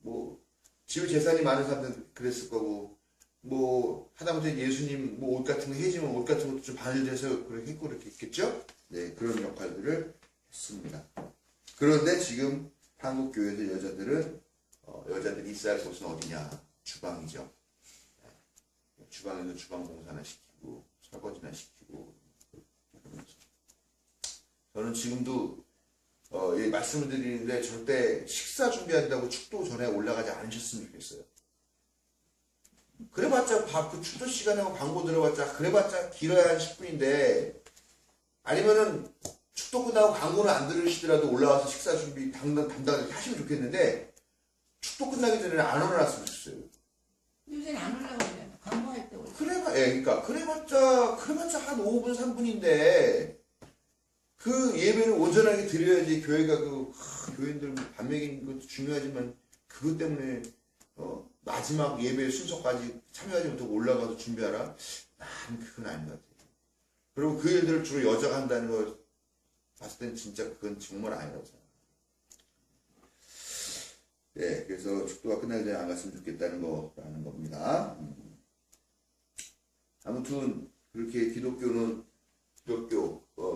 뭐 집에 재산이 많은 사람들은 그랬을 거고, 뭐 하다못해 예수님 뭐 옷 같은 거 해지면 옷 같은 것도 좀 바늘대서 그렇게 했고 그렇게 했겠죠. 네, 그런 역할들을 했습니다. 그런데 지금 한국 교회에서 여자들이 있어야 할 곳은 어디냐? 주방이죠. 주방에서 주방 공사나 시키고 설거지나 시키고 그러면서 저는 지금도 말씀을 드리는데 절대 식사 준비한다고 축도 전에 올라가지 않으셨으면 좋겠어요. 그래봤자 그 축도 시간에 광고 들어봤자 그래봤자 길어야 한 10분인데, 아니면은 축도 끝나고 광고는 안 들으시더라도 올라와서 식사 준비 담당하게 하시면 좋겠는데, 축도 끝나기 전에 안 올라왔으면 좋겠어요.
요새는 안 올라가잖아. 광고할 때 올라.
그러니까 그래봤자 한 5분 3분인데 그 예배를 온전하게 드려야지. 교회가 교인들 밥 먹이는 것도 중요하지만 그것 때문에 마지막 예배 순서까지 참여하지 못하고 올라가서 준비하라? 난 그건 아닌 것 같아요. 그리고 그 일들을 주로 여자가 한다는 걸 봤을 땐 진짜 그건 정말 아니라고 생각해요. 네, 그래서 축도가 끝나기 전에 안 갔으면 좋겠다는 거라는 겁니다. 아무튼 그렇게 기독교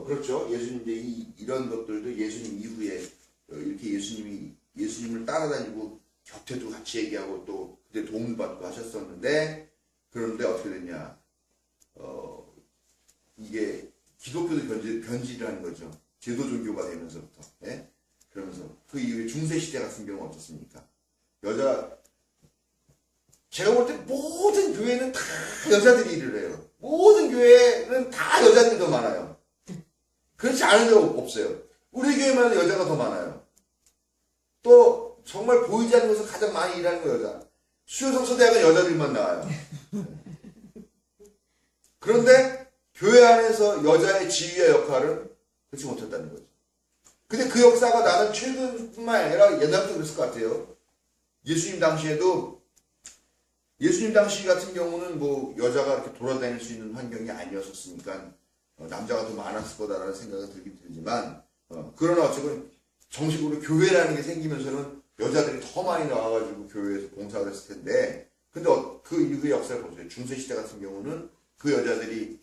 그렇죠. 예수님 이제 이런 것들도 예수님 이후에 이렇게 예수님을 따라다니고 곁에도 같이 얘기하고 또 그때 도움을 받고 하셨었는데, 그런데 어떻게 됐냐? 이게 기독교도 변질을 하는 거죠. 제도 종교가 되면서부터. 예? 그러면서 그 이후에 중세시대 같은 경우는 어떻습니까? 제가 볼 때 모든 교회는 다 여자들이 일을 해요. 모든 교회는 다 여자들이 더 많아요. 그렇지 않은 데가 없어요. 우리 교회만 여자가 더 많아요. 또 정말 보이지 않는 곳에서 가장 많이 일하는 거 여자. 수요성서대학은 여자들만 나와요. 그런데 교회 안에서 여자의 지위와 역할은 그렇지 못했다는 거죠. 근데 그 역사가 나는 최근뿐만 아니라 옛날부터 그랬을 것 같아요. 예수님 당시 같은 경우는 뭐 여자가 이렇게 돌아다닐 수 있는 환경이 아니었었으니까 남자가 더 많았을 거다라는 생각이 들긴 들지만 그러나 어쨌든 정식으로 교회라는 게 생기면서는 여자들이 더 많이 나와가지고 교회에서 봉사를 했을 텐데 근데 그 이후의 역사를 보세요. 중세시대 같은 경우는 그 여자들이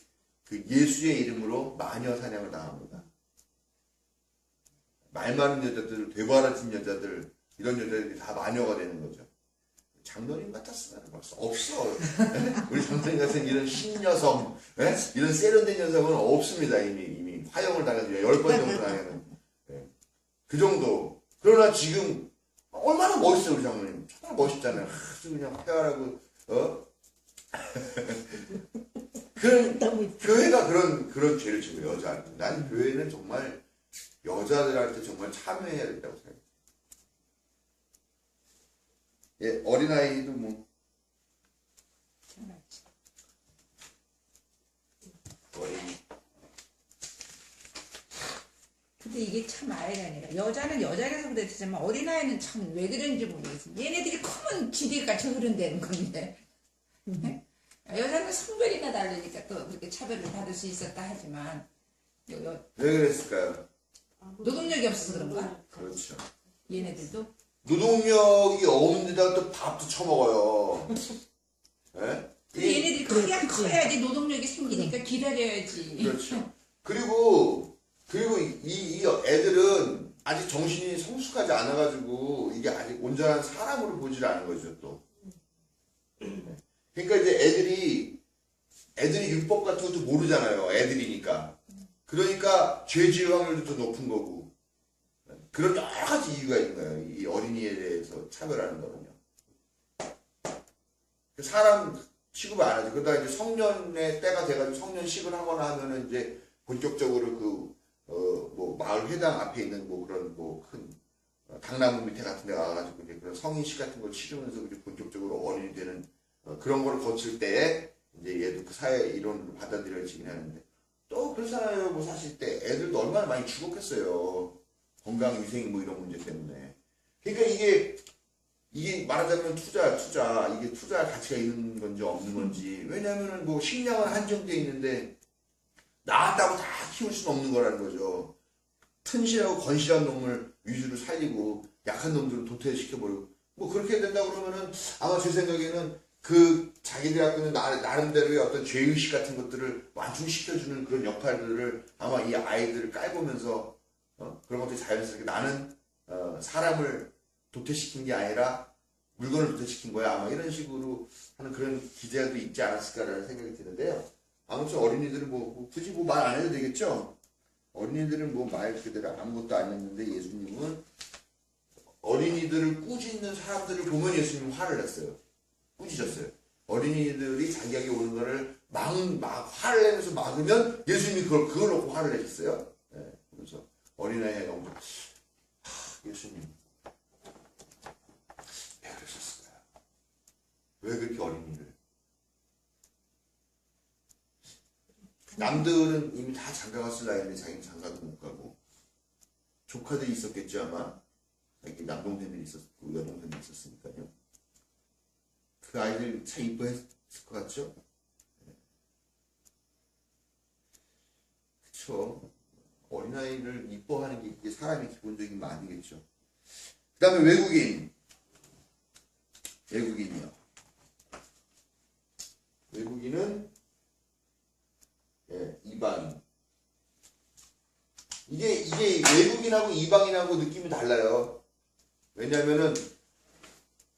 그 예수의 이름으로 마녀 사냥을 당합니다. 말 많은 여자들, 되바라진 여자들, 이런 여자들이 다 마녀가 되는 거죠. 장로님 같았으면 벌써 없어. 우리 장로님 같은 이런 신여성, 이런 세련된 여성은 없습니다. 이미 화형을 당해서 10번 정도 당해는. 그 정도. 그러나 지금 얼마나 멋있어요, 우리 장로님. 정말 멋있잖아요. 아주 그냥 화려하고, 교회가 그런 죄를 지고 여자한테. 난 교회는 정말 여자들한테 정말 참여해야 된다고 생각해요. 예, 어린아이도 뭐. 어린이.
근데 이게 참 아이러니가 여자는 여자라서 그랬지만 어린아이는 참 왜 그런지 모르겠어. 얘네들이 크면 지대가 저 그런다는 건데. 여자는 성별이나 다르니까 또 그렇게 차별을 받을 수 있었다 하지만
왜 그랬을까요?
노동력이 없어서 그런가?
그렇죠.
얘네들도
노동력이 없는데다가 또 밥도 처먹어요. 예?
근데 얘네들이 커야지 노동력이 생기니까 기다려야지.
그렇죠. 그리고 이 애들은 아직 정신이 성숙하지 않아가지고 이게 아직 온전한 사람으로 보질 않은 거죠 또. 그러니까 이제 애들이 율법 같은 것도 모르잖아요. 애들이니까. 그러니까 죄지을 확률도 더 높은 거고. 그런 여러 가지 이유가 있는 거예요. 이 어린이에 대해서 차별하는 거는요. 사람 취급을 안 하죠. 그러다 이제 성년의 때가 돼가지고 성년식을 하거나 하면은 이제 본격적으로 뭐 마을 회당 앞에 있는 뭐 그런 뭐 큰 당나무 밑에 같은 데 가가지고 이제 그런 성인식 같은 걸 치르면서 이제 본격적으로 어린이 되는 그런 걸 거칠 때에 이제 얘도 그 사회 이론으로 받아들여지긴 하는데 또 그렇잖아요. 뭐 사실 때 애들도 얼마나 많이 죽었겠어요. 건강 위생 뭐 이런 문제 때문에. 그러니까 이게 말하자면 투자 이게 투자 가치가 있는 건지 없는 건지. 왜냐면은 뭐 식량은 한정돼 있는데 나았다고 다 키울 수는 없는 거라는 거죠. 튼실하고 건실한 놈을 위주로 살리고 약한 놈들은 도태시켜버리고 뭐 그렇게 된다 그러면은 아마 제 생각에는 그 자기들 갖고는 나름대로의 어떤 죄의식 같은 것들을 완충시켜주는 그런 역할들을 아마 이 아이들을 깔보면서 그런 것들이 자연스럽게 나는 사람을 도태시킨 게 아니라 물건을 도태시킨 거야. 아마 이런 식으로 하는 그런 기대도 있지 않았을까라는 생각이 드는데요. 아무튼 어린이들은 뭐 굳이 뭐 말 안 해도 되겠죠. 어린이들은 뭐 말 그대로 아무것도 아니었는데 예수님은 어린이들을 꾸짖는 사람들을 보면 예수님은 화를 냈어요. 꾸짖었어요. 어린이들이 자기에게 오는 거를 막 화를 내면서 막으면 예수님이 그걸 놓고 화를 내셨어요. 네, 그래서 어린아이가 너무 예수님 왜 그러셨을까요? 왜 그렇게 어린이를? 남들은 이미 다 장가갔을 나이인데 자기는 장가도 못 가고 조카들이 있었겠죠 아마. 이렇게 남동생들이 있었고 여동생들이 있었으니까요. 그 아이들 참 이뻐했을 것 같죠? 그쵸. 어린아이를 이뻐하는 게 이게 사람의 기본적인 마음이겠죠. 그 다음에 외국인이요. 외국인은 이방인. 이게 외국인하고 이방인하고 느낌이 달라요. 왜냐면은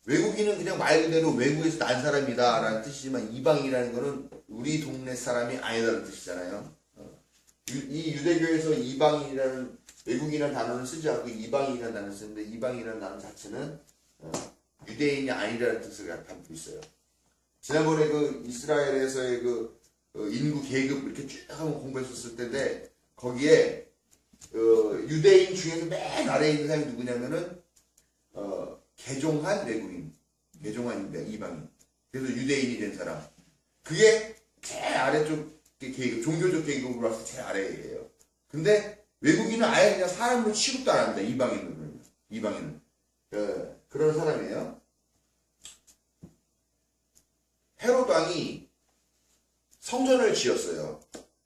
외국인은 그냥 말 그대로 외국에서 난 사람이다 라는 뜻이지만 이방인이라는 거는 우리 동네 사람이 아니다라는 뜻이잖아요. 이 유대교에서 이방인이라는 외국인이라는 단어는 쓰지 않고 이방인이라는 단어를 쓰는데 이방인이라는 단어 자체는 유대인이 아니라는 뜻을 담고 있어요. 지난번에 그 이스라엘에서의 그 인구 계급 이렇게 쭉 한번 공부했었을 텐데 거기에 유대인 중에서 맨 아래에 있는 사람이 누구냐면은 개종한 외국인, 개종한 이방인. 그래서 유대인이 된 사람. 그게 제일 아래쪽 계급, 종교적 계급으로 봐서 제일 아래예요. 근데 외국인은 아예 그냥 사람으로 취급도 안 합니다. 이방인은. 그런 사람이에요. 헤롯 왕이 성전을 지었어요.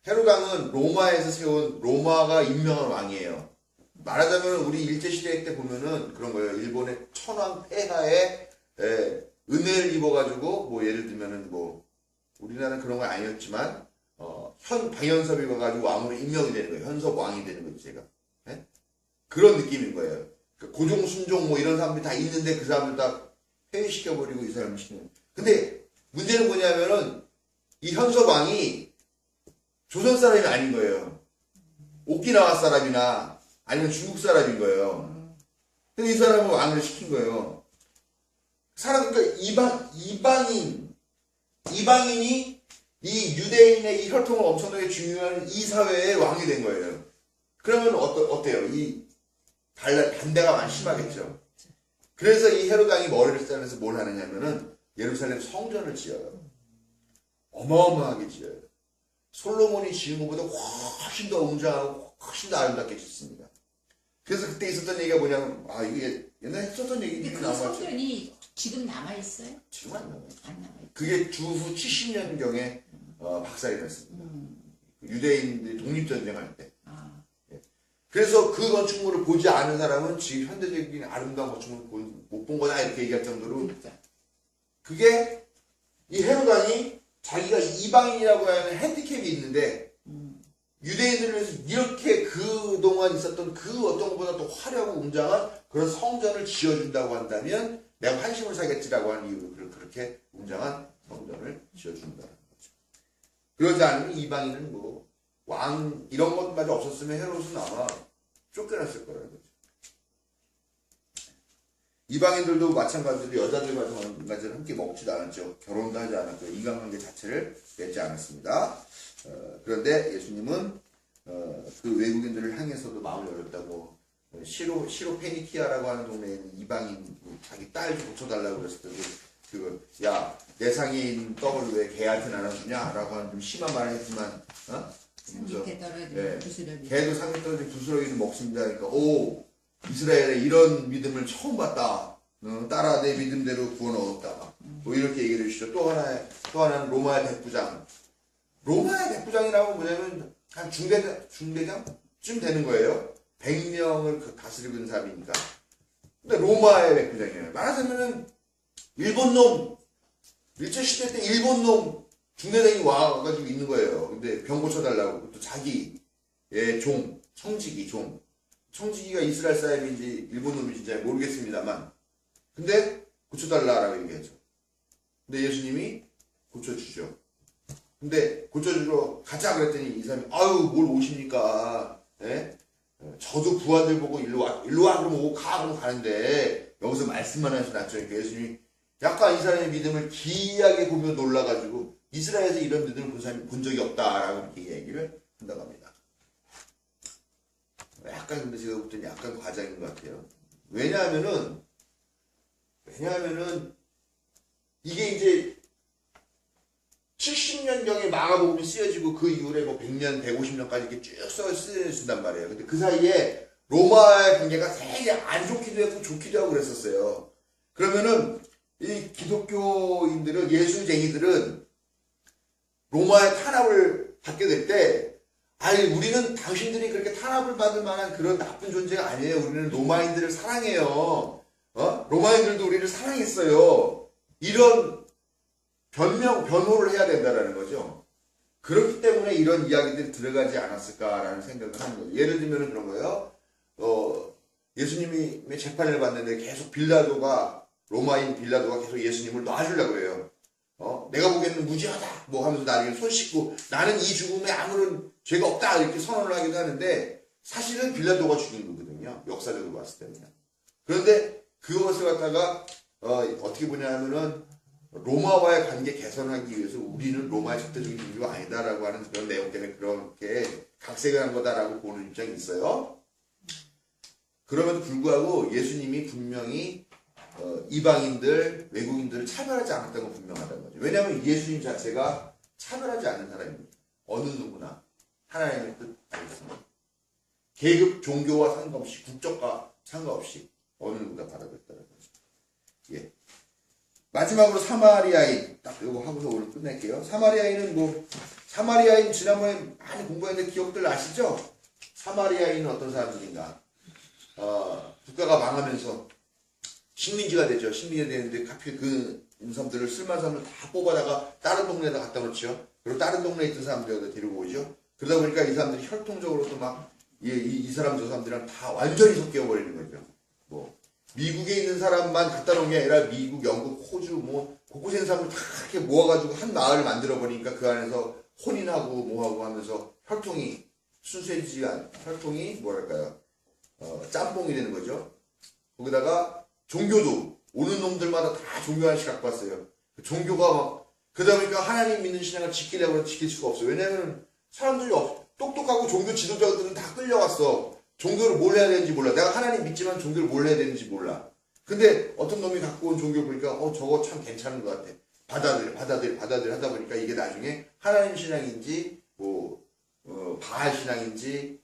헤롯 왕은 로마에서 세운 로마가 임명한 왕이에요. 말하자면 우리 일제시대 때 보면은 그런 거예요. 일본의 천황 폐하에 은혜를 입어가지고 뭐 예를 들면은 뭐 우리나라는 그런 건 아니었지만 방현섭이 와가지고 왕으로 임명이 되는 거예요. 현섭 왕이 되는 거죠, 제가. 예? 그런 느낌인 거예요. 고종, 순종 뭐 이런 사람들이 다 있는데 그 사람들 다 폐위시켜버리고 이 사람을 시키는. 근데 문제는 뭐냐면은 이 현섭 왕이 조선 사람이 아닌 거예요. 오키나와 사람이나 아니면 중국 사람인 거예요. 근데 이 사람을 왕을 시킨 거예요. 그러니까 이방인이 이 유대인의 이 혈통을 엄청나게 중요한 이 사회의 왕이 된 거예요. 그러면 어때요? 반대가 많이 심하겠죠. 그래서 이 헤롯 왕이 머리를 싸면서 뭘 하느냐면은 예루살렘 성전을 지어요. 어마어마하게 지어요. 솔로몬이 지은 것보다 훨씬 더 웅장하고 훨씬 더 아름답게 짓습니다. 그래서 그때 있었던 얘기가 뭐냐면 이게 옛날에 했었던
근데
얘기들이
그
나와가지고
성전이 지금 남아있어요?
지금 안 나와요.
안 남아있어요.
그게 주후 70년경에 박살이 났습니다. 유대인들이 독립전쟁할 때. 그래서 그 건축물을 보지 않은 사람은 지금 현대적인 아름다운 건축물을 못 본 거다 이렇게 얘기할 정도로 그게 이 헤롯 왕이 자기가 이방인이라고 하는 핸디캡이 있는데 유대인들을 위해서 이렇게 그동안 있었던 그 어떤 것보다 더 화려하고 웅장한 그런 성전을 지어준다고 한다면 내가 환심을 사겠지라고 하는 이유로 그렇게 웅장한 성전을 지어준다는 거죠. 그러지 않으면 이방인은 뭐 왕 이런 것마저 없었으면 헤롯은 아마 쫓겨났을 거라는 거죠. 이방인들도 마찬가지로 여자들과 마찬가지로 함께 먹지도 않았죠. 결혼도 하지 않았고 인간관계 자체를 맺지 않았습니다. 그런데 예수님은 그 외국인들을 향해서도 마음을 열었다고 시로 페니키아라고 하는 동네에 있는 이방인 자기 딸 고쳐달라고 그랬을 때도 야 내 상에 있는 떡을 왜 개한테 나눠주냐라고 하는 좀 심한 말을 했지만
밑에 떨어지는 부스러기.
개도 상에 떨어진 부스러기를 먹습니다. 그러니까 이스라엘에 이런 믿음을 처음 봤다. 따라 내 믿음대로 구원 얻었다. 뭐 이렇게 얘기를 해주시죠. 또 하나는 로마의 백부장. 로마의 백부장이라고 뭐냐면 한 중대장쯤 되는 거예요. 100명을 다스리는 사람이니까. 근데 로마의 백부장이에요. 말하자면은 일본 놈, 일제시대 때 일본 놈 중대장이 와가지고 있는 거예요. 근데 병 고쳐달라고. 또 자기의 청지기가 이스라엘 사람인지 일본 놈인지 잘 모르겠습니다만. 근데 고쳐달라라고 얘기하죠. 근데 예수님이 고쳐주죠. 근데 고쳐주러 가자 그랬더니 이 사람이 뭘 오십니까? 예? 저도 부하들 보고 일로 와 그러면 오고 가 그러면 가는데 여기서 말씀만 하시 낫죠. 그러니까 예수님이 약간 이 사람의 믿음을 기이하게 보며 놀라가지고 이스라엘에서 이런 믿음을 본 사람이 본 적이 없다라고 이렇게 얘기를 한다고 합니다. 약간 근데 제가 볼 때는 약간 과장인 것 같아요. 왜냐하면은 이게 이제 70년경에 마가복음이 쓰여지고 그 이후에 뭐 100년, 150년까지 이렇게 쭉 쓰여진단 말이에요. 근데 그 사이에 로마의 관계가 되게 안 좋기도 했고 좋기도 하고 그랬었어요. 그러면은 이 기독교인들은 예수쟁이들은 로마의 탄압을 받게 될 때 우리는 당신들이 그렇게 탄압을 받을 만한 그런 나쁜 존재가 아니에요. 우리는 로마인들을 사랑해요. 로마인들도 우리를 사랑했어요. 이런 변호를 해야 된다는 거죠. 그렇기 때문에 이런 이야기들이 들어가지 않았을까라는 생각을 하는 거예요. 예를 들면 그런 거예요. 예수님이 재판을 받는데 계속 로마인 빌라도가 계속 예수님을 놔주려고 그래요. 내가 보기에는 무죄하다 뭐 하면서 나중에 손 씻고 나는 이 죽음에 아무런 죄가 없다 이렇게 선언을 하기도 하는데 사실은 빌라도가 죽인 거거든요. 역사적으로 봤을 때는. 그런데 그것을 갖다가 어떻게 보냐면은 로마와의 관계 개선하기 위해서 우리는 로마의 절대적인 인류가 아니다라고 하는 그런 내용 때문에 그렇게 각색을 한 거다라고 보는 입장이 있어요. 그럼에도 불구하고 예수님이 분명히 이방인들, 외국인들을 차별하지 않았다는 건 분명하다는 거죠. 왜냐하면 예수님 자체가 차별하지 않는 사람입니다. 어느 누구나 하나님의 뜻 알겠습니다. 계급, 종교와 상관없이, 국적과 상관없이 어느 누구나 받아들였다는 거죠. 예. 마지막으로 사마리아인, 딱 이거 하고서 오늘 끝낼게요. 사마리아인 지난번에 많이 공부했는데 기억들 나시죠? 사마리아인은 어떤 사람들인가? 국가가 망하면서 식민지가 되죠. 식민지가 되는데 하필 그 사람들을 쓸만한 사람을 다 뽑아다가 다른 동네에다 갖다 놓죠. 그리고 다른 동네에 있던 사람들을 데리고 오죠. 그러다 보니까 이 사람들이 혈통적으로 또 막 이 사람 저 사람들이랑 다 완전히 섞여버리는 거죠. 뭐 미국에 있는 사람만 갖다 놓은 게 아니라 미국, 영국, 호주 뭐 곳곳에 있는 사람을 다 이렇게 모아가지고 한 마을을 만들어 버리니까 그 안에서 혼인하고 뭐하고 하면서 혈통이 순수해지지 혈통이 뭐랄까요? 짬뽕이 되는 거죠. 거기다가 종교도 오는 놈들마다 다 종교 하나씩 갖고 왔어요. 종교가 막 그러다 보니까 하나님 믿는 신앙을 지키려고 해도 지킬 수가 없어요. 왜냐면 사람들이 똑똑하고 종교 지도자들은 다 끌려왔어. 종교를 뭘 해야 되는지 몰라. 내가 하나님 믿지만 종교를 뭘 해야 되는지 몰라. 근데 어떤 놈이 갖고 온 종교 보니까 저거 참 괜찮은 것 같아. 받아들 하다 보니까 이게 나중에 하나님 신앙인지 바알 신앙인지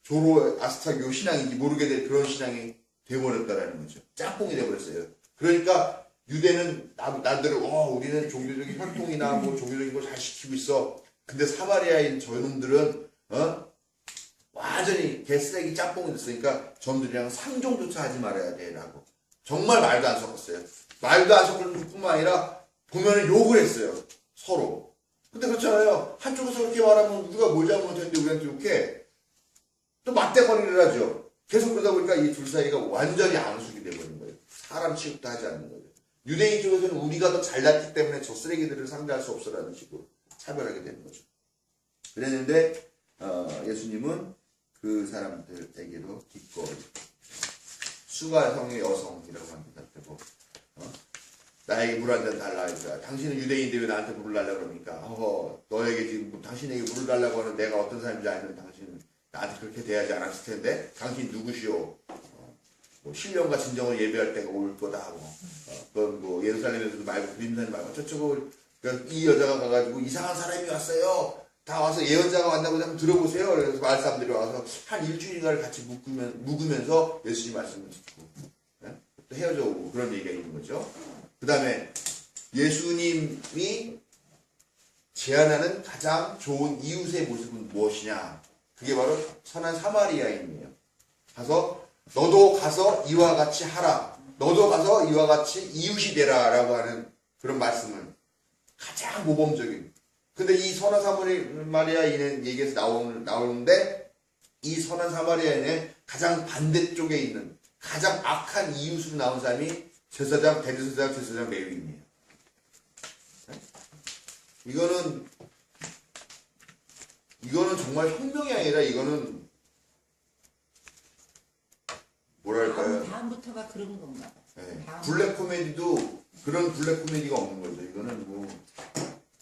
조로 아스타교 신앙인지 모르게 될 그런 신앙이 되어버렸다라는 거죠. 짬뽕이 되어버렸어요. 그러니까 유대는 나름대로 우리는 종교적인 혈통이나 종교적인 걸 잘 지키고 있어. 근데 사마리아인 저놈들은 완전히 개쓰레기 짬뽕이 됐으니까 저놈들이랑 상종조차 하지 말아야 돼라고. 정말 말도 안 섞었어요. 말도 안 섞은 뿐만 아니라 보면은 욕을 했어요. 서로. 근데 그렇잖아요. 한쪽에서 그렇게 말하면 우리가 뭘 잘못했는데 우리한테 욕해. 또 맞대거리를 하죠. 계속 그러다 보니까 이 둘 사이가 완전히 앙숙이 돼버린 거예요. 사람 취급도 하지 않는 거예요. 유대인 쪽에서는 우리가 더 잘났기 때문에 저 쓰레기들을 상대할 수 없어라는 식으로 차별하게 되는 거죠. 그랬는데 예수님은 그 사람들에게도 기꺼이 수가성의 여성이라고 합니다. 그리고 나에게 물 한 잔 달라 하니까 당신은 유대인인데 왜 나한테 물을 달라고 그러니까 너에게 지금 당신에게 물을 달라고 하는 내가 어떤 사람인지 알면 당신은 나한테 그렇게 대하지 않았을 텐데 당신 누구시오? 신령과 진정을 예배할 때가 올 거다. 그건 예루살렘에서도 말고 그림산이 말고 저쪽을 이 여자가 가가지고 이상한 사람이 왔어요. 다 와서 예언자가 왔나고 한번 들어보세요. 그래서 마을 사람들이 와서 한 일주일간을 같이 묵으면서 예수님 말씀을 듣고 또 헤어져 오고 그런 얘기가 있는 거죠. 그 다음에 예수님이 제안하는 가장 좋은 이웃의 모습은 무엇이냐? 그게 바로 선한 사마리아인이에요. 너도 가서 이와 같이 하라. 너도 가서 이와 같이 이웃이 되라 라고 하는 그런 말씀을 가장 모범적인. 근데 이 선한 사마리아인의 얘기에서 나오는데 이 선한 사마리아인의 가장 반대쪽에 있는 가장 악한 이웃으로 나온 사람이 제사장, 대제사장, 제사장 레위인이에요. 이거는 정말 혁명이 아니라 이거는 뭐랄까요?
다음부터가 그런 건가 봐.
네. 블랙 코미디도 그런 블랙 코미디가 없는 거죠.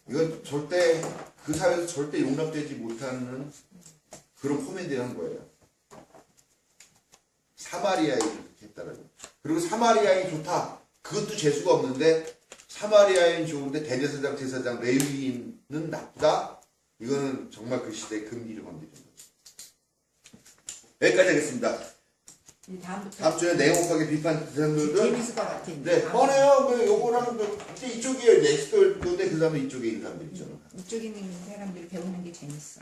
이건 절대 그 사회에서 절대 용납되지 못하는 그런 코미디를 한 거예요. 사마리아인을 그렇게 했다라고. 그리고 사마리아인 좋다. 그것도 재수가 없는데 사마리아인 좋은데 대제사장, 제사장, 레위인은 나쁘다. 이거는 정말 그 시대의 금기를 건드리는 거죠. 여기까지 하겠습니다. 다음 주에 냉혹하게 비판 대상들은
재밌을 것 같은데.
네, 뻔해요. 요거랑 이쪽이에요. 엑스per트인데 그 다음에 이쪽에 있는 사람들 있잖아.
이쪽에 있는 사람들이 배우는 게 재밌어.